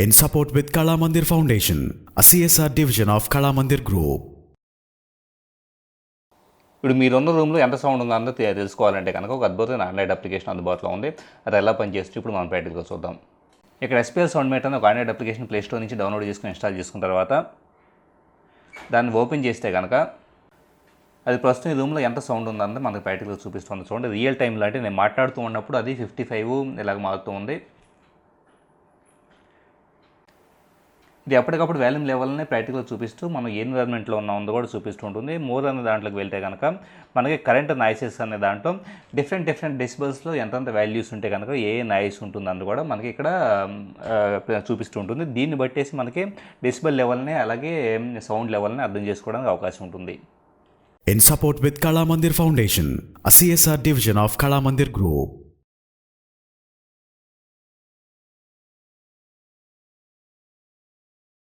in support with Kala Mandir Foundation, a CSR division of Kala Mandir Group. ఇప్పుడు మీరున్న రూమ్లో ఎంత sound ఉందో తెలుసుకోవాలంటే కనుక ఒక అద్భుతమైన ఆండ్రాయిడ్ అప్లికేషన్ అందుబాటులో ఉంది. అది ఎలా పనిచేస్తుంది ఇప్పుడు మనం ప్రాక్టికల్గా చూద్దాం. ఇక్కడ SPL సౌండ్ మేట్ అని ఒక ఆండ్రాయిడ్ అప్లికేషన్ ప్లే స్టోర్ నుంచి డౌన్లోడ్ చేసుకుని ఇన్స్టాల్ చేసుకున్న తర్వాత దాన్ని ఓపెన్ చేస్తే కనుక అది ప్రస్తుతం ఈ రూమ్లో ఎంత సౌండ్ ఉందంటే మనకు ప్రాక్టికల్గా చూపిస్తుంది. చూడండి, రియల్ టైంలో అంటే నేను మాట్లాడుతూ ఉన్నప్పుడు అది 55 ఇలాగ మారుతూ ఉంది. ఇది ఎప్పటికప్పుడు వాల్యూమ్ లెవెల్ని ప్రాక్టికల్గా చూపిస్తూ మనం ఏ ఎన్విరాన్మెంట్లో ఉందో కూడా చూపిస్తూ ఉంటుంది. మోర్ అనే దాంట్లోకి వెళ్తే కనుక మనకి కరెంట్ నాయిసెస్ అనే దాంట్లో డిఫరెంట్ డెసిబల్స్లో ఎంతంత వాల్యూస్ ఉంటే కనుక ఏ నాయిస్ ఉంటుందని కూడా మనకి ఇక్కడ చూపిస్తూ ఉంటుంది. దీన్ని బట్టేసి మనకి డెసిబల్ లెవెల్ని అలాగే సౌండ్ లెవెల్ని అర్థం చేసుకోవడానికి అవకాశం ఉంటుంది. In support with Kala Mandir Foundation, a CSR division of Kala Mandir Group.